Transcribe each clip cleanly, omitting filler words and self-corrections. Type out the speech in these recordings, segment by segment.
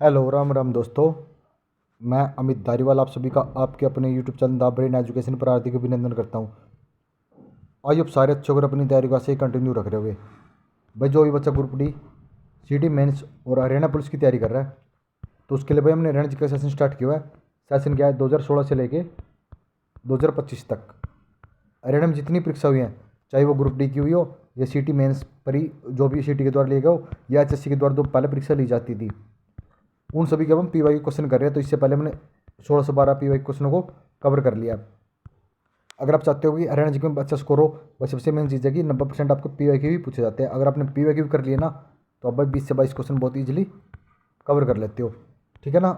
Hello Ram Ram दोस्तों। मैं अमित धारीवाल आप सभी का आपके अपने YouTube channel the brain education पर हार्दिक अभिनंदन करता हूँ। आइए अब सारे अच्छे अगर अपनी तैयारी को ऐसे ही कंटिन्यू रख रहे हुए भाई, जो भी बच्चा ग्रुप डी सिटी मेंस और हरियाणा पुलिस की तैयारी कर रहा है तो उसके लिए भाई हमने हरियाणा जी का सेशन स्टार्ट किया है। सेशन क्या है, 2016 से लेके 2025 तक हरियाणा में जितनी परीक्षा हुई हैं, चाहे वो ग्रुप डी की हुई हो या सिटी मेंस पर ही जो भी सिटी के द्वारा लिए गए हो या एचएससी के द्वारा जो पहले परीक्षा ली जाती थी, उन सभी के अब हम पीवाई क्वेश्चन कर रहे हैं। तो इससे पहले हमने 1612 पीवाई क्वेश्चनों को कवर कर लिया। अगर आप चाहते हो कि हरियाणा जी में अच्छा स्कोर हो, वह सबसे मेन चीज़ है कि 90% आपको पीवाई के भी पूछे जाते हैं। अगर आपने पीवाई के भी कर लिए ना तो आप भाई 20 से 22 क्वेश्चन बहुत ईजिली कवर कर लेते हो। ठीक है ना।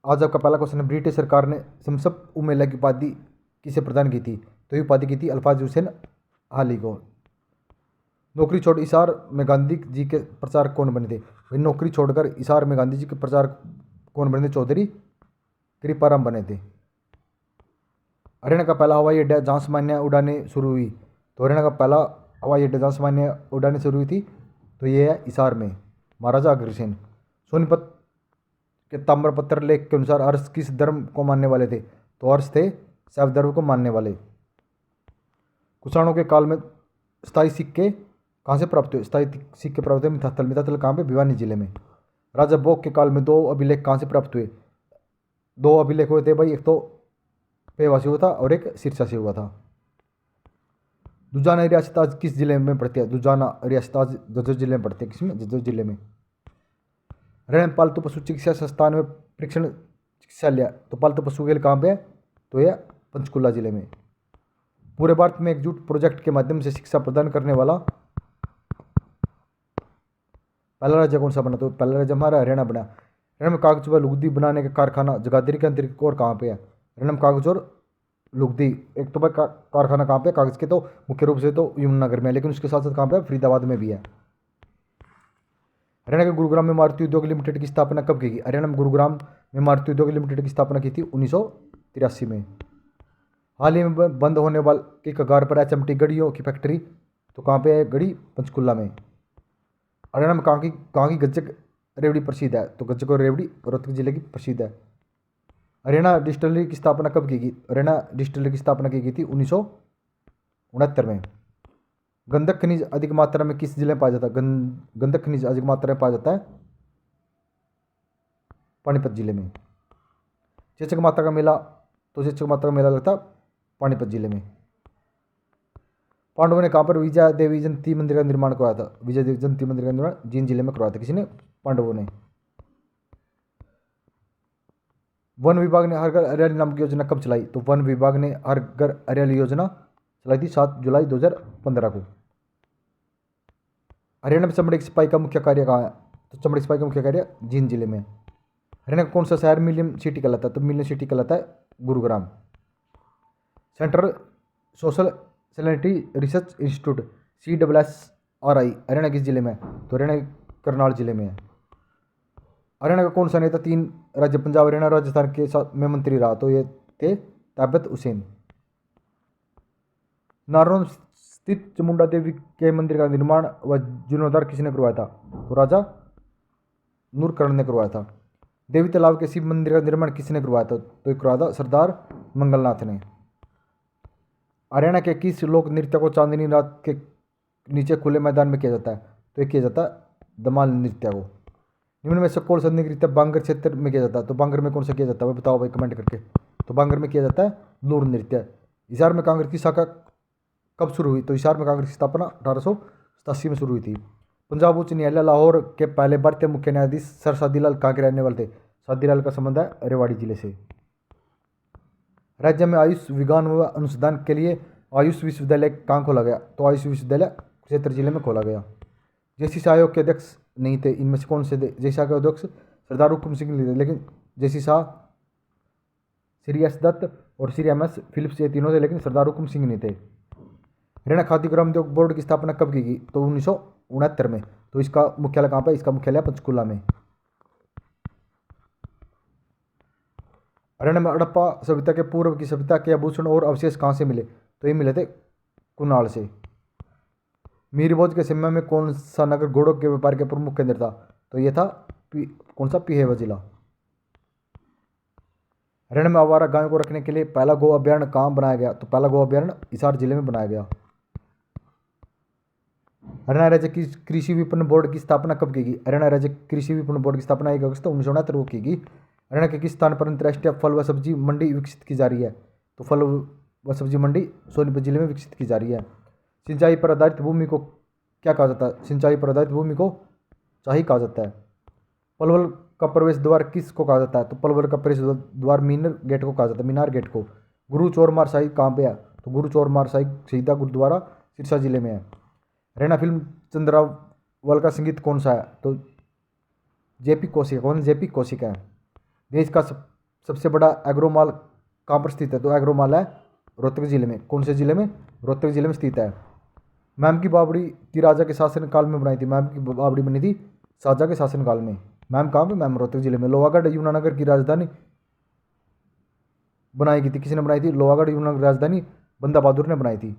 आज आपका पहला क्वेश्चन है, ब्रिटिश सरकार ने शमशब उमेला की उपाधि किसे प्रदान की थी? तो ये उपाधि की थी अल्फाज हुसैन हाली को। नौकरी छोड़ हिसार में गांधी जी के प्रचारक कौन बने थे? भाई नौकरी छोड़कर हिसार में गांधी जी के प्रचारक कौन बने थे? चौधरी कृपाराम बने थे। हरियाणा का पहला हवाई अड्डा जहाँ सामान्य उड़ानें शुरू हुई? तो हरियाणा का पहला हवाई अड्डा जहाँ सामान्य उड़ानें शुरू हुई थी तो ये है हिसार में, महाराजा अग्रसेन। सोनीपत के ताम्रपत्र लेख के अनुसार हर्ष किस धर्म को मानने वाले थे? तो हर्ष थे शैव धर्म को मानने वाले। कुषाणों के काल में स्थायी सिक्के कहाँ से प्राप्त हुए? स्थायी सिक्के प्राप्त हुए मिताथल। मिताथल कहाँ पे? भिवानी जिले में। राजा भोग के काल में दो अभिलेख कहाँ से प्राप्त हुए? दो अभिलेख हुए थे भाई, एक तो पेवा से हुआ था और एक सिरसा से हुआ था। दुजाना रियासत आज किस जिले में पड़ती है? दुजाना रियासत आज जजो जिले में पड़ती है। किसमें? जजो जिले में। हरियाणा में पालतू पशु चिकित्सा संस्थान में परीक्षण चिकित्सालय तो पालतू पशु के लिए कहाँ पे है? तो यह पंचकुला जिले में। पूरे भारत में एकजुट प्रोजेक्ट के माध्यम से शिक्षा प्रदान करने वाला पहला राज्य कौन सा बना? तो पहला राज्य हमारा हरियाणा बना। हरियाणा में कागज व लुगदी बनाने का कारखाना जगाधरी के अंतर्गत और कहाँ पे है? हरियाणा में कागज और लुगदी एक तो भाई कारखाना कहाँ पे है? कागज के तो मुख्य रूप से तो यमुनानगर में है, लेकिन उसके साथ साथ कहाँ पे है? फरीदाबाद में भी है। हरियाणा के गुरुग्राम में मारुति उद्योग लिमिटेड की स्थापना कब की गई? हरियाणा में गुरुग्राम में मारुति उद्योग लिमिटेड की स्थापना की थी 1983 में। हाल ही में बंद होने वाले के कगार पर एचएमटी गड़ियों की फैक्ट्री तो कहाँ पे है? गढ़ी पंचकुला में। हरियाणा में कहाँ की गज्जक रेवड़ी प्रसिद्ध है? तो गज्जक और रेवड़ी रोहतक जिले की प्रसिद्ध है। हरियाणा डिस्टिलरी की स्थापना कब की गई? हरियाणा डिस्टिलरी की स्थापना की गई थी 1969 में। गंधक खनिज अधिक मात्रा में किस जिले में पाया जाता है? गंधक खनिज अधिक मात्रा में पाया जाता है पानीपत जिले में। चेचक माता का मेला तो चेचक माता का मेला लगता है पानीपत जिले में। पांडवों ने कहाँ पर विजय देवी जयंती मंदिर का निर्माण करवाया था? विजय देवी जयंती मंदिर का निर्माण जींद जिले में करवाया था। किसी ने? पांडवों ने। वन विभाग ने हर घर हरियाली नामक योजना कब चलाई? तो वन विभाग ने हर घर हरियाली योजना चलाई थी 7 जुलाई 2015 को। हरियाणा में चमड़े की सिपाही का मुख्य कार्य कहाँ है? तो चमड़े की सिपाही का मुख्य कार्य जींद जिले में। हरियाणा का कौन सा शहर मिलियन सिटी कहलाता है? तो मिलियन सिटी कहलाता है Gurugram. Central social sanitary research institute CSSRI Haryana किस जिले में है? तो हरियाणा के करनाल जिले में है। हरियाणा का कौन सा नेता 3 राज्य पंजाब हरियाणा राजस्थान के साथ में मंत्री रहा? तो ये थे ताबत हुसैन। नारनौल स्थित चामुंडा देवी के मंदिर का निर्माण व जीर्णोद्धार किसने करवाया था? तो राजा नूरकर्ण ने करवाया था। देवी तालाब के शिव मंदिर का निर्माण किसने करवाया था? तो ये करवाया था सरदार मंगलनाथ ने। हरियाणा के किस लोक नृत्य को चांदनी रात के नीचे खुले मैदान में किया जाता है? तो ये किया जाता है धमाल नृत्य को। निम्न में से कौन सा नृत्य बांगर क्षेत्र में किया जाता है? तो बांगर में कौन सा किया जाता है बताओ भाई कमेंट करके। तो बांगर में किया जाता है लूर नृत्य। हिसार में कांग्रेस की शाखा कब शुरू हुई? तो हिसार में कांग्रेस की स्थापना 1887 में शुरू हुई थी। पंजाब उच्च न्यायालय लाहौर के पहले भारतीय मुख्य न्यायाधीश सर सादीलाल कहाँ के रहने वाले थे? सादीलाल का संबंध है रेवाड़ी जिले से। राज्य में आयुष विज्ञान व अनुसंधान के लिए आयुष विश्वविद्यालय कहाँ खोला गया? तो आयुष विश्वविद्यालय क्षेत्र जिले में खोला गया। जेसीसी आयोग के अध्यक्ष नहीं थे, इनमें से कौन से थे? जेसीसी आयोग के अध्यक्ष सरदार हुकुम सिंह नहीं थे, लेकिन जेसी शाह, श्री एस दत्त और श्री MS फिलिप्स ये तीनों थे, लेकिन सरदार हुकुम सिंह नहीं थे। हरियाणा खादी ग्रामोद्योग बोर्ड की स्थापना कब की गई? तो 1969 में। तो इसका मुख्यालय कहाँ पे? इसका मुख्यालय पंचकुला में। हरियाणा में हड़प्पा सभ्यता के पूर्व की सभ्यता के आभूषण और अवशेष कहाँ से मिले? तो ये मिले थे कुनाल से। मीरभोज के समय में कौन सा नगर घोड़ों के व्यापार के प्रमुख केंद्र था? तो ये था कौन सा, पीहेवा जिला। रण में आवारा गायों को रखने के लिए पहला गो अभ्यारण्य कहाँ बनाया गया? तो पहला गो अभ्यारण्य हिसार जिले में बनाया गया। हरियाणा राज्य की कृषि विपणन बोर्ड की स्थापना कब की गई? हरियाणा राज्य कृषि विपणन बोर्ड की स्थापना 1 अगस्त 1969 को की गई। हरियाणा के किस स्थान पर अंतर्राष्ट्रीय फल व सब्जी मंडी विकसित की जा रही है? तो फल व सब्जी मंडी सोनीपत जिले में विकसित की जा रही है। सिंचाई पर आधारित भूमि को क्या कहा जाता है? सिंचाई पर आधारित भूमि को चाही कहा जाता है। पलवल का प्रवेश द्वार किसको कहा जाता है? तो पलवल का प्रवेश द्वार मीनर गेट को कहा जाता है, मीनार गेट को। गुरु चोरमार साहिब कहाँ पे है? तो गुरु चोरमार साहिब शहीदा गुरुद्वारा सिरसा जिले में है। हरियाणा फिल्म चंद्रावल का संगीत कौन सा है? तो जेपी कौशिक। कौन? जेपी कौशिक है। देश का सबसे बड़ा एग्रोमाल कहाँ पर स्थित है? तो एग्रोमाल है रोहतक जिले में। कौन से जिले में? रोहतक जिले में स्थित है। मैम की बावड़ी की राजा के शासनकाल में बनाई थी? मैम की बावड़ी बनी थी शाहजहाँ के शासनकाल में। मैम कहाँ पे? मैम रोहतक जिले में। लोहागढ़ यमुनानगर की राजधानी बनाई गई थी? किसने बनाई थी? लोहागढ़ यमुनानगर की राजधानी बंदा बहादुर ने बनाई थी।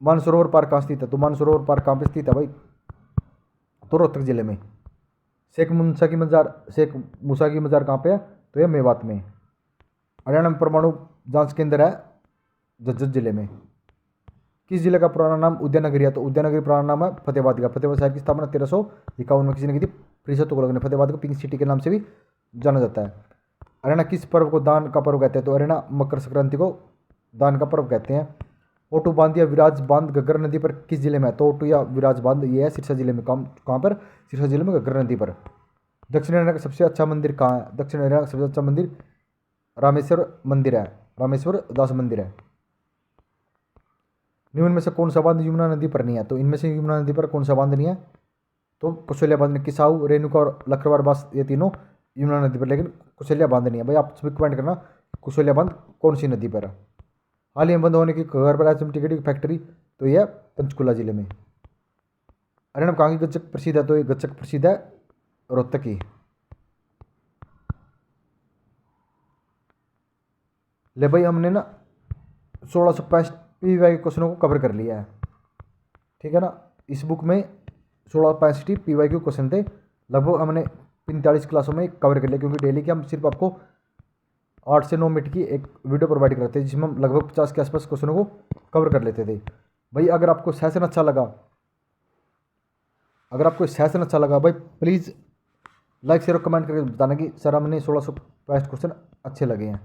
मानसरोवर पार्क कहाँ स्थित है? तो मानसरोवर पार्क कहाँ पे स्थित है भाई? तो रोहतक जिले में। शेख मूसा की मजार कहाँ पे है? तो यह मेवात में। हरियाणा में परमाणु जांच केंद्र है झज्जर जिले में। किस जिले का पुराना नाम उदयनगरी है? तो उदयनगरी पुराना नाम है फतेहाबाद का। फतेहाबाद शहर की स्थापना 1351 में किसी ने की थी? प्रिंसेस तुगलक ने। फतेहाबाद को पिंक सिटी के नाम से भी जाना जाता है। हरियाणा किस पर्व को दान का पर्व कहते हैं? तो हरियाणा मकर संक्रांति को दान का पर्व कहते हैं। ओटू बांध या विराज बांध घग्गर नदी पर किस जिले में है? तो ओटू या विराज बांध ये है सिरसा जिले में। कहाँ पर? सिरसा जिले में घग्गर नदी पर। दक्षिण हरियाणा का सबसे अच्छा मंदिर कहाँ है? दक्षिण हरियाणा का सबसे अच्छा मंदिर रामेश्वर मंदिर है, रामेश्वर दास मंदिर है। निम्न में से कौन सा बांध यमुना नदी पर नहीं है? तो इनमें से यमुना नदी पर कौन सा बांध नहीं है? तो कुशल्या बांध में। किसाऊ, रेणुका और लखरवार बास ये तीनों यमुना नदी पर, लेकिन कुशल्या बांध नहीं है। भाई आप सभी कमेंट करना कुशल्या बांध कौन सी नदी पर है। हाल ही में बंद होने की खबर पर एचएमटी की फैक्ट्री, तो यह पंचकुला जिले में। हरियाणा में कहाँ की गच्चक प्रसिद्ध है? तो ये गच्चक प्रसिद्ध है रोहतक की। ले भाई हमने ना 1665 पीवाई के क्वेश्चनों को कवर कर लिया है, ठीक है ना। इस बुक में 1665 पीवाई के क्वेश्चन थे। लगभग हमने 45 क्लासों में कवर कर लिया, क्योंकि डेली के हम सिर्फ आपको 8 से 9 मिनट की एक वीडियो प्रोवाइड करते हैं, जिसमें हम लगभग 50 के आसपास क्वेश्चनों को कवर कर लेते थे। भाई अगर आपको सेशन अच्छा लगा भाई प्लीज़ लाइक शेयर और कमेंट करके बताना कि सर हमने 1665 क्वेश्चन अच्छे लगे हैं,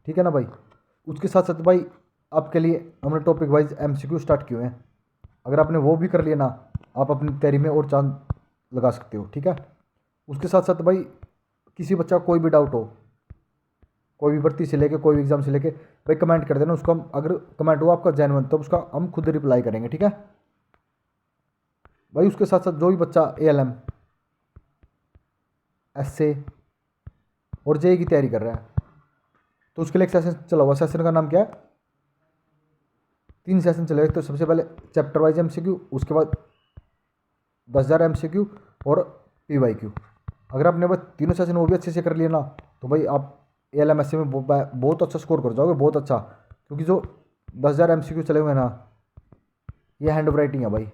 ठीक है ना भाई। उसके साथ साथ भाई आपके लिए हमने टॉपिक वाइज MCQ स्टार्ट किए हैं। अगर आपने वो भी कर लिया ना, आप अपनी तैयारी में और चांद लगा सकते हो, ठीक है। उसके साथ साथ भाई किसी बच्चा को कोई भी डाउट हो, कोई भी भर्ती से लेके कोई भी एग्जाम से लेके, भाई कमेंट कर देना। उसको हम, अगर कमेंट हुआ आपका जेन्युइन, तो उसका हम खुद रिप्लाई करेंगे, ठीक है भाई। उसके साथ साथ जो भी बच्चा ALM, SA और JEE की तैयारी कर रहा है, तो उसके लिए एक सेशन चला हुआ। सेशन का नाम क्या है? 3 सेशन चले। तो सबसे पहले चैप्टर वाइज MCQ, उसके बाद 10,000 MCQ और PYQ। अगर आपने बस तीनों सेशन वो भी अच्छे से कर लिए ना, तो भाई आप ALM SA में बहुत अच्छा स्कोर कर जाओगे, बहुत अच्छा। क्योंकि जो 10,000 MCQ चले हुए हैं ना, ये हैंड राइटिंग है भाई।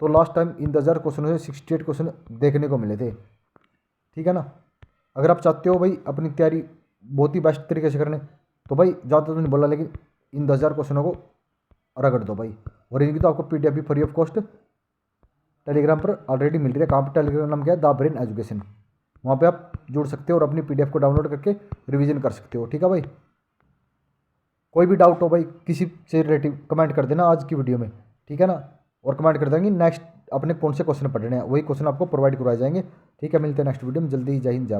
तो लास्ट टाइम इन 10,000 क्वेश्चनों से 68 क्वेश्चन देखने को मिले थे, ठीक है ना। अगर आप चाहते हो भाई अपनी तैयारी बहुत ही बेस्ट तरीके से करने, तो भाई ज़्यादा तो नहीं बोला, लेकिन इन 10,000 क्वेश्चनों को रगड़ दो भाई। और इनकी तो आपको PDF भी फ्री ऑफ कॉस्ट टेलीग्राम पर ऑलरेडी मिल रही है। कहाँ पर? टेलीग्राम नाम क्या है? The brain education. वहाँ पे आप जुड़ सकते हो और अपनी PDF को डाउनलोड करके रिवीजन कर सकते हो, ठीक है भाई। कोई भी डाउट हो भाई किसी से रिलेटिव, कमेंट कर देना आज की वीडियो में, ठीक है ना। और कमेंट कर देंगे नेक्स्ट अपने कौन से क्वेश्चन पढ़ने हैं, वही क्वेश्चन आपको प्रोवाइड करवाए जाएंगे, ठीक है। मिलते हैं नेक्स्ट वीडियो में जल्दी ही। जय हिंद, जय